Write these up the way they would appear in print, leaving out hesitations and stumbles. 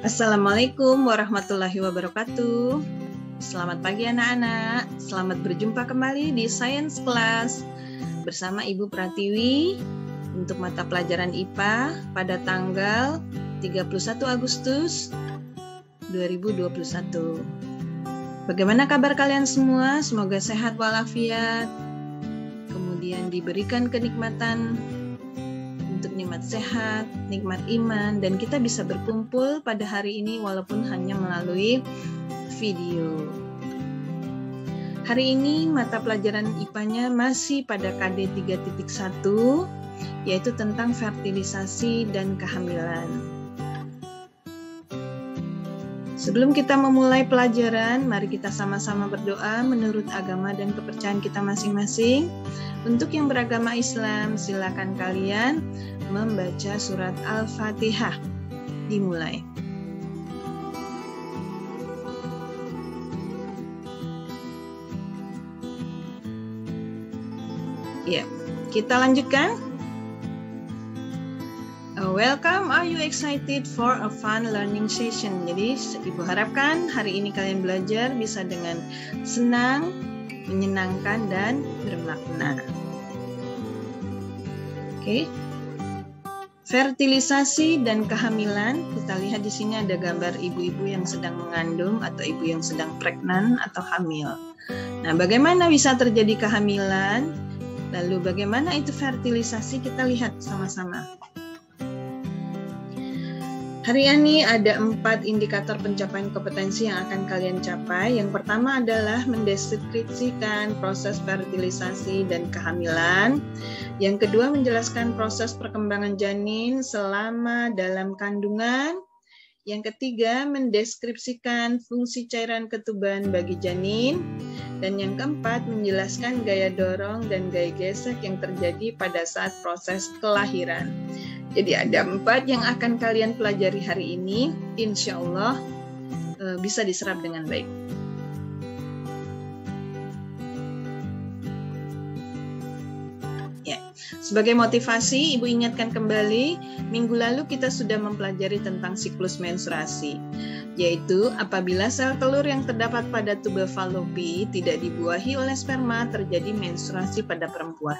Assalamualaikum warahmatullahi wabarakatuh. Selamat pagi anak-anak. Selamat berjumpa kembali di Science Class bersama Ibu Pratiwi untuk mata pelajaran IPA pada tanggal 31 Agustus 2021. Bagaimana kabar kalian semua? Semoga sehat walafiat. Kemudian diberikan kenikmatan untuk nikmat sehat, nikmat iman, dan kita bisa berkumpul pada hari ini walaupun hanya melalui video. Hari ini mata pelajaran IPA-nya masih pada KD 3.1, yaitu tentang fertilisasi dan kehamilan. Sebelum kita memulai pelajaran, mari kita sama-sama berdoa menurut agama dan kepercayaan kita masing-masing. Untuk yang beragama Islam, silakan kalian membaca surat Al-Fatihah. Dimulai. Ya, kita lanjutkan. Welcome, are you excited for a fun learning session? Jadi, Ibu harapkan hari ini kalian belajar bisa dengan senang, menyenangkan, dan bermakna. Oke. Fertilisasi dan kehamilan, kita lihat di sini ada gambar ibu-ibu yang sedang mengandung atau ibu yang sedang pregnan atau hamil. Nah, bagaimana bisa terjadi kehamilan? Lalu bagaimana itu fertilisasi? Kita lihat sama-sama. Hari ini ada 4 indikator pencapaian kompetensi yang akan kalian capai. Yang pertama adalah mendeskripsikan proses fertilisasi dan kehamilan. Yang kedua, menjelaskan proses perkembangan janin selama dalam kandungan. Yang ketiga, mendeskripsikan fungsi cairan ketuban bagi janin. Dan yang keempat, menjelaskan gaya dorong dan gaya gesek yang terjadi pada saat proses kelahiran. Jadi ada 4 yang akan kalian pelajari hari ini, insya Allah bisa diserap dengan baik. Ya, sebagai motivasi, Ibu ingatkan kembali, minggu lalu kita sudah mempelajari tentang siklus menstruasi, yaitu apabila sel telur yang terdapat pada tuba falopi tidak dibuahi oleh sperma, terjadi menstruasi pada perempuan.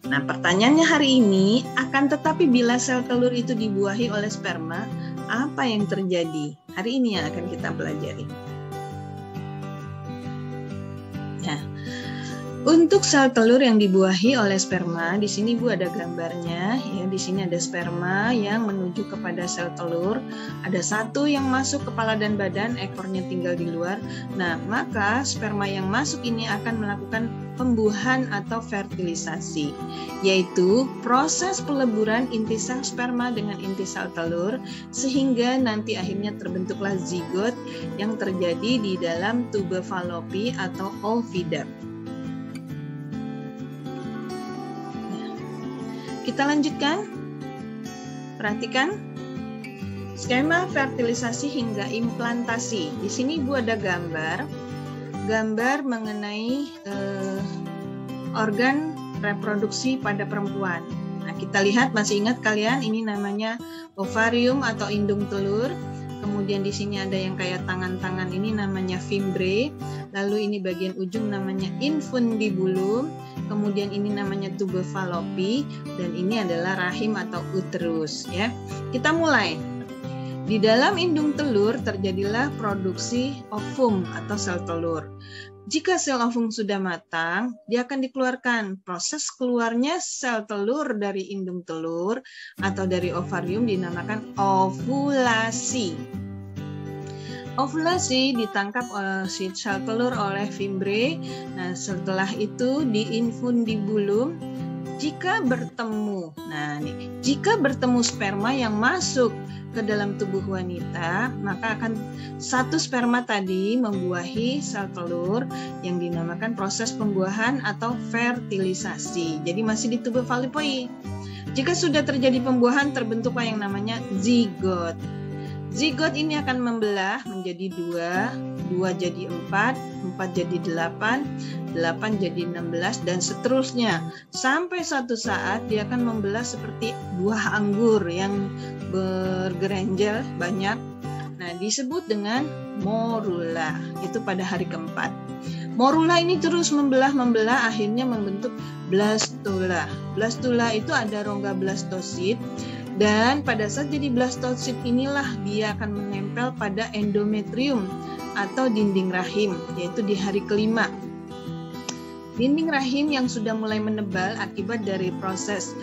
Nah, pertanyaannya hari ini, akan tetapi bila sel telur itu dibuahi oleh sperma, apa yang terjadi? Hari ini yang akan kita pelajari. Nah, untuk sel telur yang dibuahi oleh sperma, di sini Bu ada gambarnya, ya. Di sini ada sperma yang menuju kepada sel telur. Ada 1 yang masuk kepala dan badan, ekornya tinggal di luar. Nah, maka sperma yang masuk ini akan melakukan pembuahan atau fertilisasi, yaitu proses peleburan inti sel sperma dengan inti sel telur, sehingga nanti akhirnya terbentuklah zigot yang terjadi di dalam tuba falopi atau ovida. Kita lanjutkan. Perhatikan skema fertilisasi hingga implantasi. Di sini Bu ada gambar mengenai organ reproduksi pada perempuan. Nah, kita lihat, masih ingat kalian, ini namanya ovarium atau indung telur. Kemudian di sini ada yang kayak tangan-tangan, ini namanya fimbre. Lalu ini bagian ujung namanya infundibulum. Kemudian ini namanya tuba falopi, dan ini adalah rahim atau uterus, ya. Kita mulai. Di dalam indung telur terjadilah produksi ovum atau sel telur. Jika sel ovum sudah matang, dia akan dikeluarkan. Proses keluarnya sel telur dari indung telur atau dari ovarium dinamakan ovulasi. Ovulasi ditangkap si sel telur oleh fimbre. Nah, setelah itu di infundibulum, jika bertemu sperma yang masuk ke dalam tubuh wanita, maka akan 1 sperma tadi membuahi sel telur yang dinamakan proses pembuahan atau fertilisasi. Jadi masih di tuba falopi. Jika sudah terjadi pembuahan, terbentuklah yang namanya zigot. Zigot ini akan membelah menjadi 2 jadi 4 jadi 8 jadi 16, dan seterusnya. Sampai suatu saat dia akan membelah seperti buah anggur yang bergerenjel banyak. Nah, disebut dengan morula. Itu pada hari keempat. Morula ini terus membelah akhirnya membentuk blastula. Blastula itu ada rongga blastosit, dan pada saat jadi blastosit inilah dia akan menempel pada endometrium atau dinding rahim, yaitu di hari kelima. Dinding rahim yang sudah mulai menebal akibat dari proses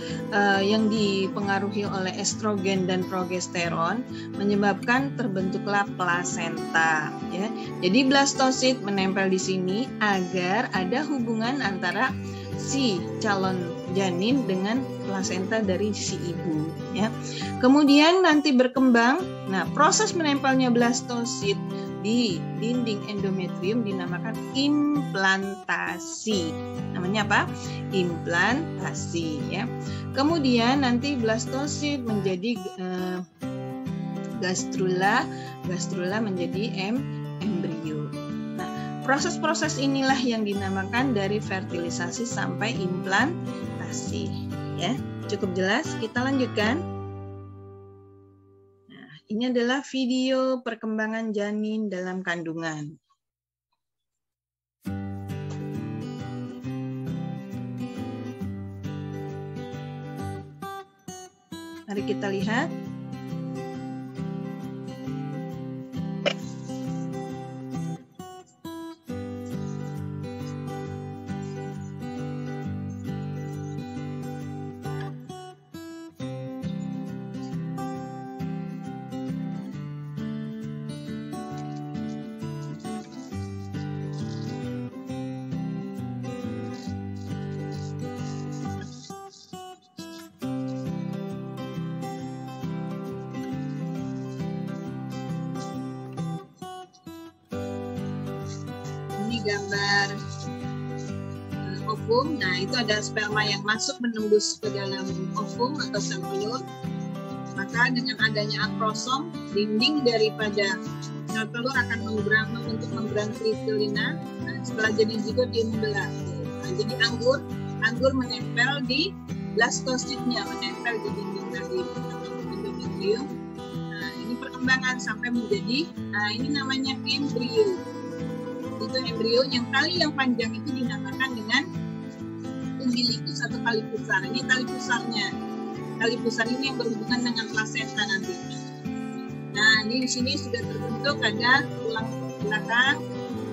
yang dipengaruhi oleh estrogen dan progesteron menyebabkan terbentuklah plasenta. Ya. Jadi blastosit menempel di sini agar ada hubungan antara si calon janin dengan plasenta dari si ibu. Ya. Kemudian nanti berkembang. Nah, proses menempelnya blastosit di dinding endometrium dinamakan implantasi. Namanya apa? Implantasi, ya. Kemudian nanti blastosit menjadi gastrula, gastrula menjadi embrio. Nah, proses-proses inilah yang dinamakan dari fertilisasi sampai implantasi, ya. Cukup jelas? Kita lanjutkan. Ini adalah video perkembangan janin dalam kandungan. Mari kita lihat. Gambar ovum. Nah, itu ada sperma yang masuk menembus ke dalam ovum atau sel telur. Maka dengan adanya akrosom, dinding daripada sel telur akan membentuk membran kristallina. Nah, setelah jadi zigot dia membelah. Nah, jadi anggur menempel di blastositnya, menempel di dinding dari endometrium. Nah, ini perkembangan sampai menjadi, ini namanya embrio. Itu embrio yang tali yang panjang itu dinamakan dengan umbilikus atau tali pusar. Ini tali pusarnya. Tali pusar ini yang berhubungan dengan plasenta nanti. Nah, ini di sini sudah terbentuk ada tulang belakang,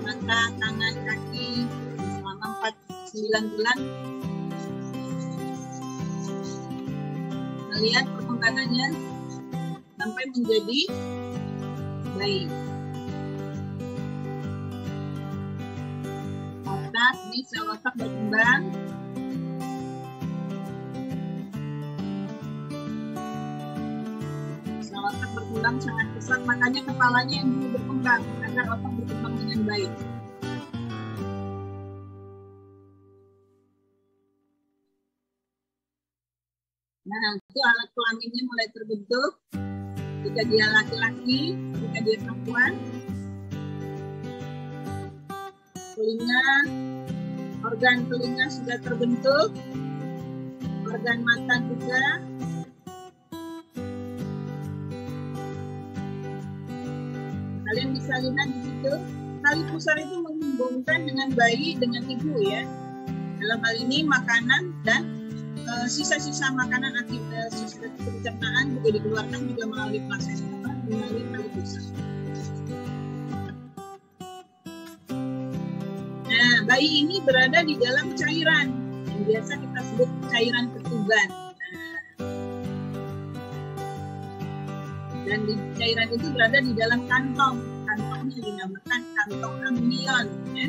mata, tangan, kaki selama 9 bulan. Kita lihat perkembangannya sampai menjadi bayi. Ini sel otak berkembang. Sel otak berkembang sangat pesat, makanya kepalanya yang dulu berkembang agar otak berkembang dengan baik. Nah, itu alat kelaminnya mulai terbentuk. Jika dia laki-laki, jika dia perempuan. Telinga, organ telinga sudah terbentuk, organ mata juga. Kalian bisa lihat di situ, tali pusar itu menghubungkan dengan bayi dengan ibu, ya. Dalam hal ini makanan dan sisa-sisa makanan akibat sisa pencernaan juga dikeluarkan juga melalui plasenta, melalui tali pusar. Nah, bayi ini berada di dalam cairan yang biasa kita sebut cairan ketuban. Dan di cairan itu berada di dalam kantong. Kantongnya dinamakan kantong amnion. Ya.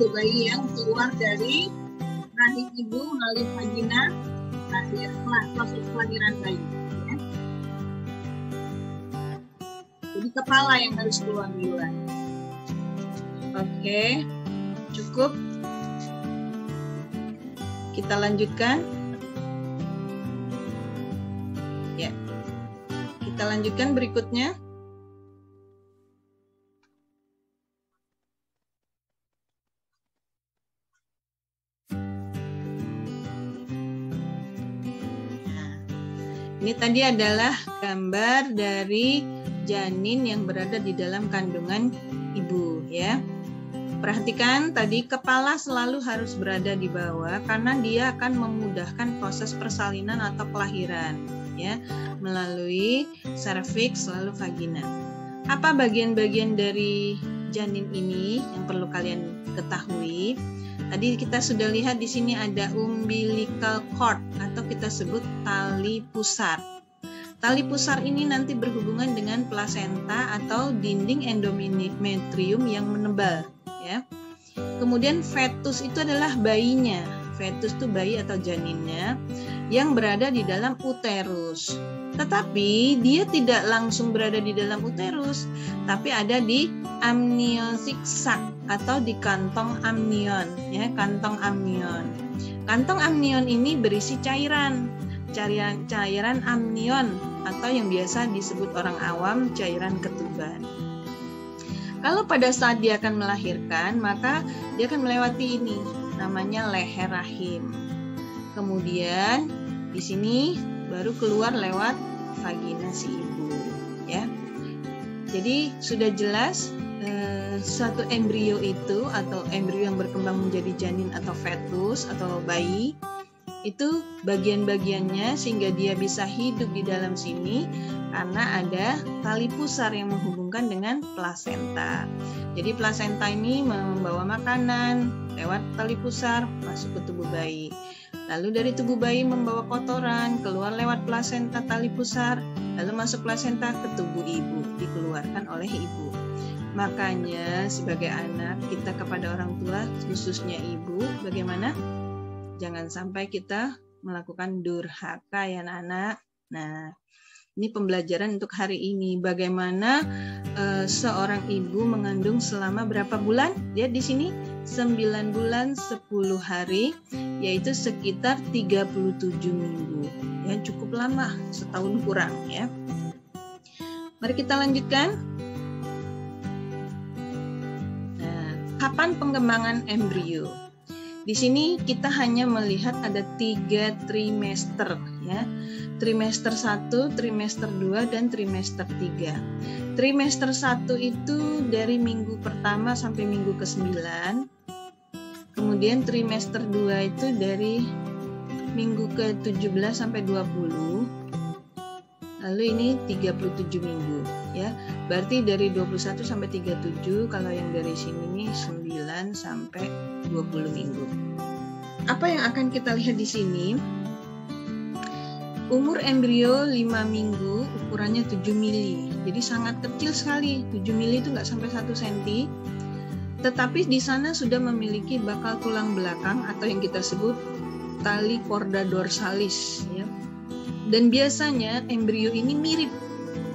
itu bayi yang keluar dari rahim ibu melalui vagina, proses kelahiran bayi. Ya. Jadi kepala yang harus keluar duluan. Oke, cukup. Kita lanjutkan. Ya, kita lanjutkan berikutnya. Ini tadi adalah gambar dari janin yang berada di dalam kandungan ibu, ya. Perhatikan tadi kepala selalu harus berada di bawah karena dia akan memudahkan proses persalinan atau kelahiran, ya, melalui serviks lalu vagina. Apa bagian-bagian dari janin ini yang perlu kalian ketahui? Tadi kita sudah lihat di sini ada umbilical cord atau kita sebut tali pusar. Tali pusar ini nanti berhubungan dengan plasenta atau dinding endometrium yang menebal, ya. Kemudian fetus itu adalah bayinya. Fetus itu bayi atau janinnya yang berada di dalam uterus. Tetapi dia tidak langsung berada di dalam uterus, tapi ada di amniotic sac atau di kantong amnion, ya, kantong amnion. Kantong amnion ini berisi cairan amnion atau yang biasa disebut orang awam cairan ketuban. Kalau pada saat dia akan melahirkan, maka dia akan melewati ini, namanya leher rahim. Kemudian di sini baru keluar lewat vagina si ibu, ya. Jadi sudah jelas suatu embrio itu atau embrio yang berkembang menjadi janin atau fetus atau bayi itu bagian-bagiannya sehingga dia bisa hidup di dalam sini karena ada tali pusar yang menghubungkan dengan plasenta. Jadi plasenta ini membawa makanan lewat tali pusar masuk ke tubuh bayi. Lalu dari tubuh bayi membawa kotoran keluar lewat plasenta tali pusar, lalu masuk plasenta ke tubuh ibu, dikeluarkan oleh ibu. Makanya sebagai anak kita kepada orang tua, khususnya ibu, bagaimana? Jangan sampai kita melakukan durhaka ya anak-anak. Nah, ini pembelajaran untuk hari ini. Bagaimana seorang ibu mengandung selama berapa bulan? Lihat di sini 9 bulan 10 hari, yaitu sekitar 37 minggu. Ya, cukup lama, setahun kurang ya. Mari kita lanjutkan. Nah, kapan pengembangan embrio? Di sini kita hanya melihat ada 3 trimester ya. Trimester 1, trimester 2 dan trimester 3. Trimester 1 itu dari minggu pertama sampai minggu ke-9. Kemudian trimester 2 itu dari minggu ke-17 sampai 20. Lalu ini 37 minggu ya. Berarti dari 21 sampai 37, kalau yang dari sini nih 9 sampai 20 minggu. Apa yang akan kita lihat di sini? Umur embrio 5 minggu, ukurannya 7 mili. Jadi sangat kecil sekali. 7 mili itu nggak sampai 1 cm. Tetapi di sana sudah memiliki bakal tulang belakang atau yang kita sebut tali chorda dorsalis ya. Dan biasanya embrio ini mirip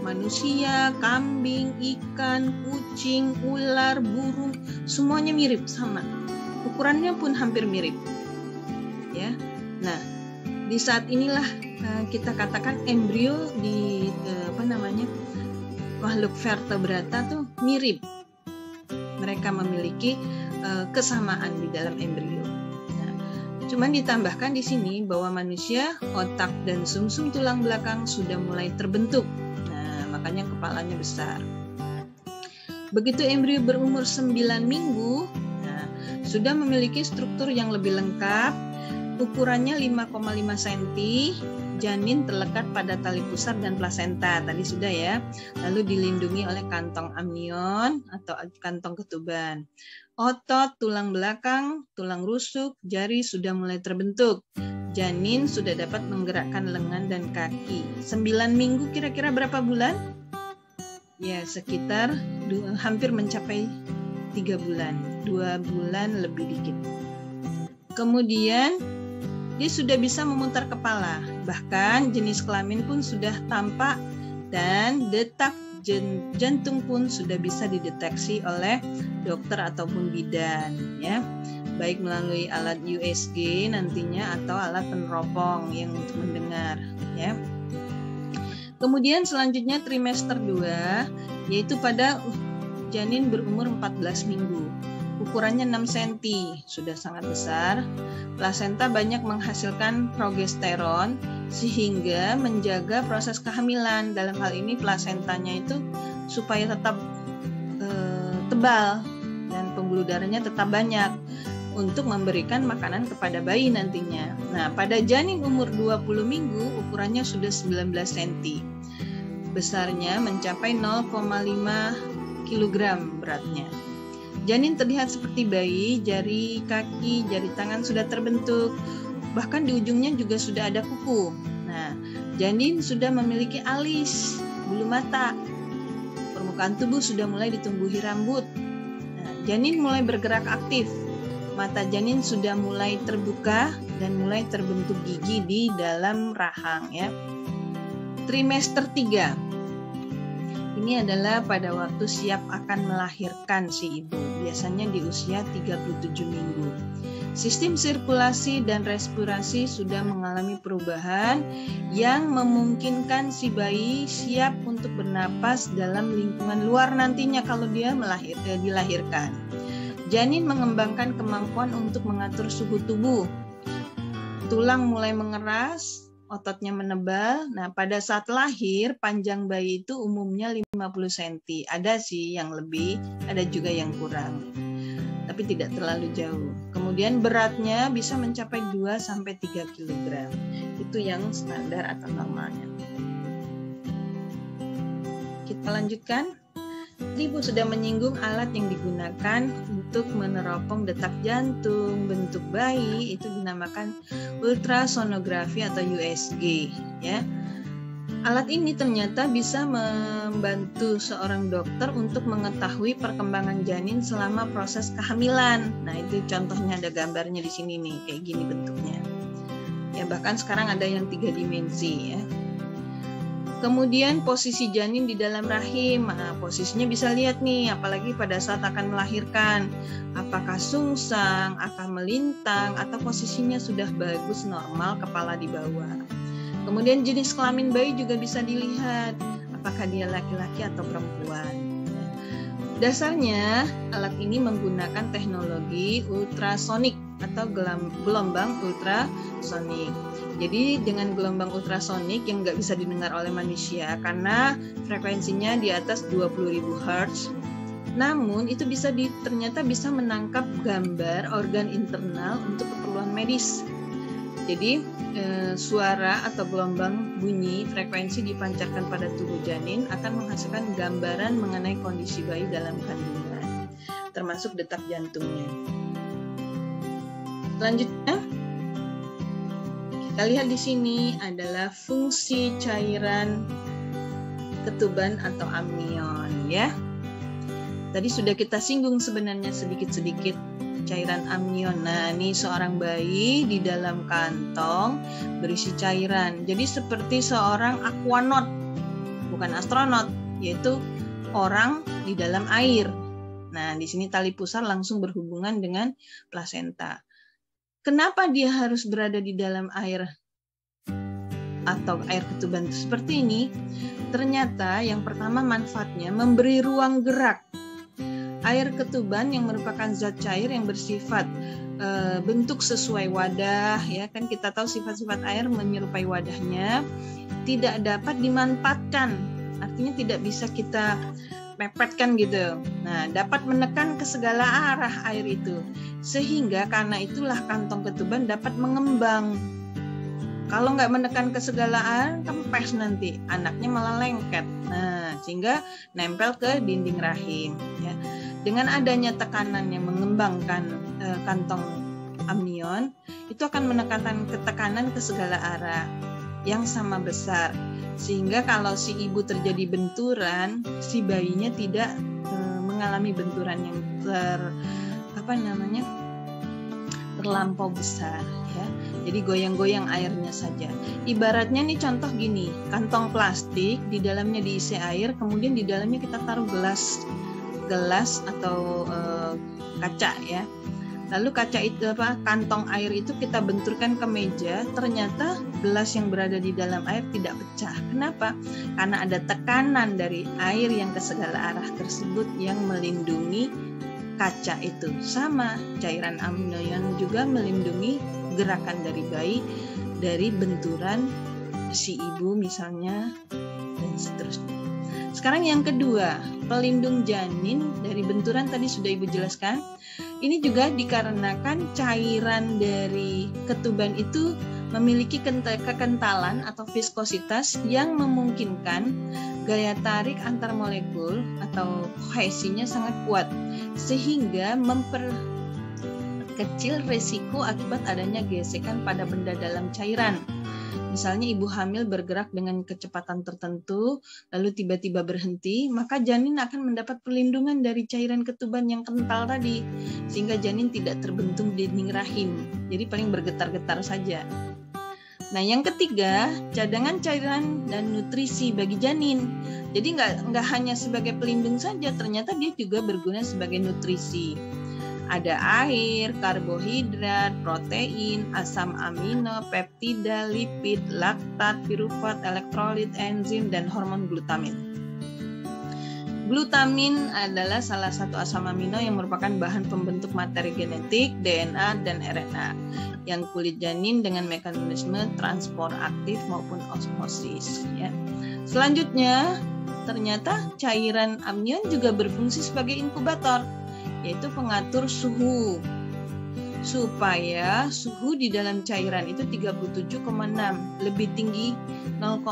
manusia, kambing, ikan, kucing, ular, burung, semuanya mirip sama. Ukurannya pun hampir mirip. Ya. Nah, di saat inilah kita katakan embrio di makhluk vertebrata tuh mirip. Mereka memiliki kesamaan di dalam embrio. Nah, cuman ditambahkan di sini bahwa manusia, otak dan sumsum tulang belakang sudah mulai terbentuk. Nah, makanya kepalanya besar. Begitu embrio berumur 9 minggu, nah, sudah memiliki struktur yang lebih lengkap. Ukurannya 5,5 cm, janin terlekat pada tali pusar dan plasenta, tadi sudah ya. Lalu dilindungi oleh kantong amnion atau kantong ketuban. Otot, tulang belakang, tulang rusuk, jari sudah mulai terbentuk. Janin sudah dapat menggerakkan lengan dan kaki. 9 minggu kira-kira berapa bulan? Ya, sekitar hampir mencapai 3 bulan, 2 bulan lebih dikit. Kemudian dia sudah bisa memutar kepala, bahkan jenis kelamin pun sudah tampak dan detak jantung pun sudah bisa dideteksi oleh dokter ataupun bidan, ya, baik melalui alat USG nantinya atau alat peneropong yang untuk mendengar, ya. Kemudian selanjutnya trimester 2, yaitu pada janin berumur 14 minggu. Ukurannya 6 cm, sudah sangat besar. Plasenta banyak menghasilkan progesteron sehingga menjaga proses kehamilan. Dalam hal ini plasentanya itu supaya tetap tebal dan pembuluh darahnya tetap banyak untuk memberikan makanan kepada bayi nantinya. Nah, pada janin umur 20 minggu ukurannya sudah 19 cm. Besarnya mencapai 0,5 kg beratnya. Janin terlihat seperti bayi, jari kaki, jari tangan sudah terbentuk, bahkan di ujungnya juga sudah ada kuku. Nah, janin sudah memiliki alis, bulu mata, permukaan tubuh sudah mulai ditumbuhi rambut. Nah, janin mulai bergerak aktif, mata janin sudah mulai terbuka dan mulai terbentuk gigi di dalam rahang, ya. Trimester 3. Ini adalah pada waktu siap akan melahirkan si ibu, biasanya di usia 37 minggu. Sistem sirkulasi dan respirasi sudah mengalami perubahan yang memungkinkan si bayi siap untuk bernapas dalam lingkungan luar nantinya kalau dia dilahirkan. Janin mengembangkan kemampuan untuk mengatur suhu tubuh. Tulang mulai mengeras, ototnya menebal. Nah, pada saat lahir, panjang bayi itu umumnya 50 cm. Ada sih yang lebih, ada juga yang kurang. Tapi tidak terlalu jauh. Kemudian beratnya bisa mencapai 2-3 kg. Itu yang standar atau normalnya. Kita lanjutkan. Ibu sudah menyinggung alat yang digunakan untuk meneropong detak jantung bentuk bayi, itu dinamakan ultrasonografi atau USG, ya. Alat ini ternyata bisa membantu seorang dokter untuk mengetahui perkembangan janin selama proses kehamilan. Nah, itu contohnya ada gambarnya di sini nih, kayak gini bentuknya. Ya, bahkan sekarang ada yang 3 dimensi, ya. Kemudian posisi janin di dalam rahim, nah, posisinya bisa lihat nih, apalagi pada saat akan melahirkan, apakah sungsang, akan melintang, atau posisinya sudah bagus normal, kepala di bawah. Kemudian jenis kelamin bayi juga bisa dilihat, apakah dia laki-laki atau perempuan. Dasarnya alat ini menggunakan teknologi ultrasonik atau gelombang ultrasonik. Jadi dengan gelombang ultrasonik yang nggak bisa didengar oleh manusia karena frekuensinya di atas 20.000 Hz. Namun itu ternyata bisa menangkap gambar organ internal untuk keperluan medis. Jadi suara atau gelombang bunyi frekuensi dipancarkan pada tubuh janin akan menghasilkan gambaran mengenai kondisi bayi dalam kandungan, termasuk detak jantungnya. Selanjutnya, kita lihat di sini adalah fungsi cairan ketuban atau amnion, ya. Tadi sudah kita singgung sebenarnya sedikit-sedikit cairan amnion. Nah, ini seorang bayi di dalam kantong berisi cairan. Jadi seperti seorang aquanaut, bukan astronot, yaitu orang di dalam air. Nah, di sini tali pusar langsung berhubungan dengan plasenta. Kenapa dia harus berada di dalam air atau air ketuban seperti ini? Ternyata yang pertama manfaatnya memberi ruang gerak. Air ketuban yang merupakan zat cair yang bersifat bentuk sesuai wadah, ya kan, kita tahu sifat-sifat air menyerupai wadahnya, tidak dapat dimanfaatkan. Artinya tidak bisa kita mepetkan gitu. Nah, dapat menekan ke segala arah air itu. Sehingga karena itulah kantong ketuban dapat mengembang. Kalau nggak menekan ke segala arah, kempes nanti. Anaknya malah lengket. Nah, sehingga nempel ke dinding rahim. Ya. Dengan adanya tekanan yang mengembangkan kantong amnion, itu akan menekan ketekanan ke segala arah yang sama besar. Sehingga kalau si ibu terjadi benturan, si bayinya tidak mengalami benturan yang terlampau besar ya. Jadi goyang-goyang airnya saja. Ibaratnya nih contoh gini, kantong plastik di dalamnya diisi air, kemudian di dalamnya kita taruh gelas atau kaca ya. Lalu kaca itu kantong air itu kita benturkan ke meja, ternyata gelas yang berada di dalam air tidak pecah. Kenapa? Karena ada tekanan dari air yang ke segala arah tersebut yang melindungi kaca itu. Sama, cairan amnion juga melindungi gerakan dari bayi dari benturan si ibu misalnya dan seterusnya. Sekarang yang kedua, pelindung janin dari benturan tadi sudah Ibu jelaskan. Ini juga dikarenakan cairan dari ketuban itu memiliki kekentalan atau viskositas yang memungkinkan gaya tarik antar molekul atau kohesinya sangat kuat, sehingga memperkecil resiko akibat adanya gesekan pada benda dalam cairan. Misalnya ibu hamil bergerak dengan kecepatan tertentu, lalu tiba-tiba berhenti, maka janin akan mendapat perlindungan dari cairan ketuban yang kental tadi, sehingga janin tidak terbentuk di dinding rahim. Jadi paling bergetar-getar saja. Nah, yang ketiga, cadangan cairan dan nutrisi bagi janin. Jadi nggak hanya sebagai pelindung saja, ternyata dia juga berguna sebagai nutrisi. Ada air, karbohidrat, protein, asam amino, peptida, lipid, laktat, pirufat, elektrolit, enzim, dan hormon glutamin. Glutamin adalah salah satu asam amino yang merupakan bahan pembentuk materi genetik, DNA, dan RNA yang kulit janin dengan mekanisme transport aktif maupun osmosis. Ya. Selanjutnya, ternyata cairan amnion juga berfungsi sebagai inkubator, yaitu pengatur suhu supaya suhu di dalam cairan itu 37,6 lebih tinggi 0,5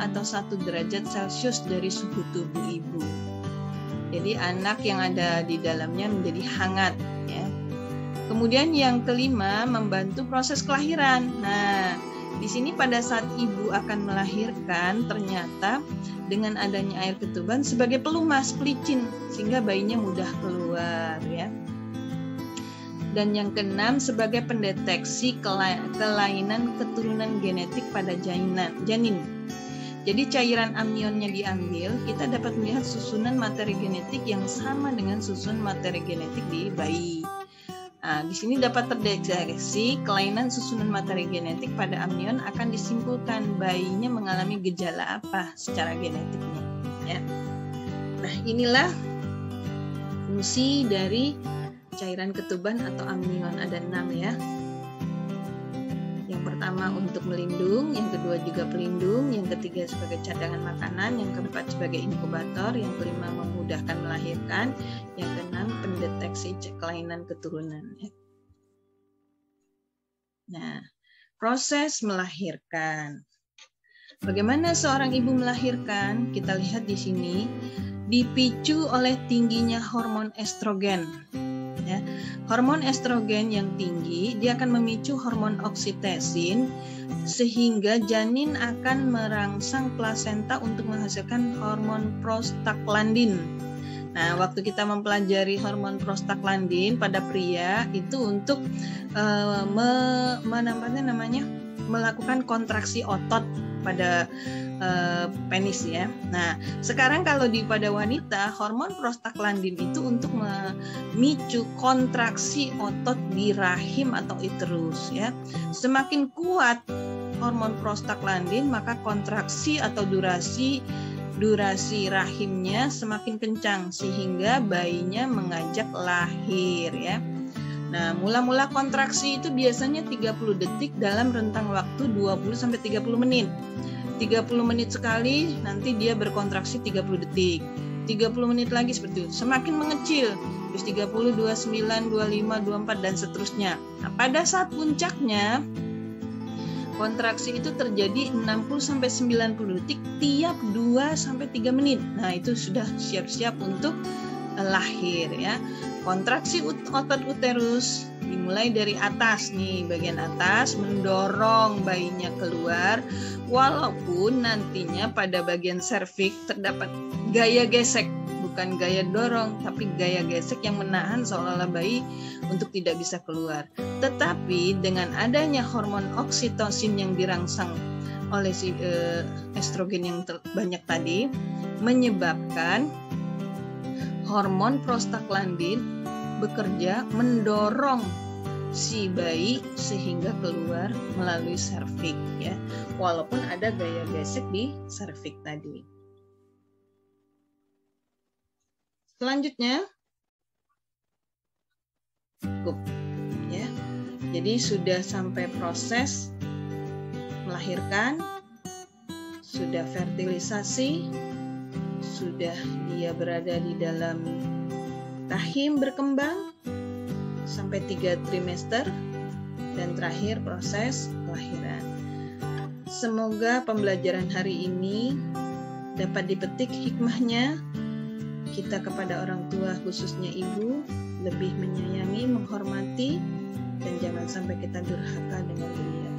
atau 1 derajat Celcius dari suhu tubuh ibu. Jadi anak yang ada di dalamnya menjadi hangat ya. Kemudian yang kelima, membantu proses kelahiran. Nah, di sini pada saat ibu akan melahirkan, ternyata dengan adanya air ketuban sebagai pelumas, pelicin, sehingga bayinya mudah keluar ya. Dan yang keenam, sebagai pendeteksi kelainan keturunan genetik pada janin. Jadi cairan amnionnya diambil, kita dapat melihat susunan materi genetik yang sama dengan susunan materi genetik di bayi. Nah, di sini dapat terdeteksi kelainan susunan materi genetik pada amnion, akan disimpulkan bayinya mengalami gejala apa secara genetiknya. Ya. Nah, inilah fungsi dari cairan ketuban atau amnion, ada 6 ya. Yang pertama untuk melindung, yang kedua juga pelindung, yang ketiga sebagai cadangan makanan, yang keempat sebagai inkubator, yang kelima memudahkan melahirkan, yang keenam pendeteksi kelainan keturunan. Nah, proses melahirkan. Bagaimana seorang ibu melahirkan? Kita lihat di sini, dipicu oleh tingginya hormon estrogen. Ya. Hormon estrogen yang tinggi, dia akan memicu hormon oksitosin, sehingga janin akan merangsang plasenta untuk menghasilkan hormon prostaglandin. Nah, waktu kita mempelajari hormon prostaglandin pada pria itu untuk melakukan kontraksi otot pada penis ya. Nah, sekarang kalau pada wanita, hormon prostaglandin itu untuk memicu kontraksi otot di rahim atau uterus ya. Semakin kuat hormon prostaglandin, maka kontraksi atau durasi rahimnya semakin kencang sehingga bayinya mengajak lahir ya. Nah, mula-mula kontraksi itu biasanya 30 detik dalam rentang waktu 20-30 menit. 30 menit sekali, nanti dia berkontraksi 30 detik. 30 menit lagi seperti itu. Semakin mengecil, terus 30, 29, 25, 24, dan seterusnya. Nah, pada saat puncaknya, kontraksi itu terjadi 60-90 detik tiap 2-3 menit. Nah, itu sudah siap-siap untuk lahir ya. Kontraksi otot uterus dimulai dari atas nih, bagian atas mendorong bayinya keluar, walaupun nantinya pada bagian serviks terdapat gaya gesek, bukan gaya dorong, tapi gaya gesek yang menahan seolah-olah bayi untuk tidak bisa keluar. Tetapi dengan adanya hormon oksitosin yang dirangsang oleh si estrogen yang banyak tadi, menyebabkan hormon prostaglandin bekerja mendorong si bayi sehingga keluar melalui serviks ya, walaupun ada gaya gesek di serviks tadi. Selanjutnya cukup ya. Jadi sudah sampai proses melahirkan, sudah fertilisasi, sudah dia berada di dalam rahim berkembang sampai 3 trimester, dan terakhir proses kelahiran. Semoga pembelajaran hari ini dapat dipetik hikmahnya. Kita kepada orang tua, khususnya ibu, lebih menyayangi, menghormati, dan jangan sampai kita durhaka dengan dia.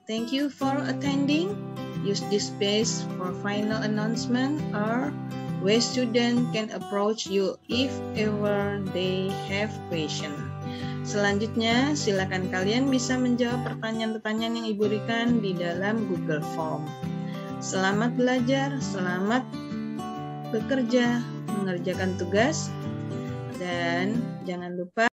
Thank you for attending. Use this space for final announcement or where student can approach you if ever they have question. Selanjutnya, silakan kalian bisa menjawab pertanyaan-pertanyaan yang Ibu berikan di dalam Google Form. Selamat belajar, selamat bekerja, mengerjakan tugas, dan jangan lupa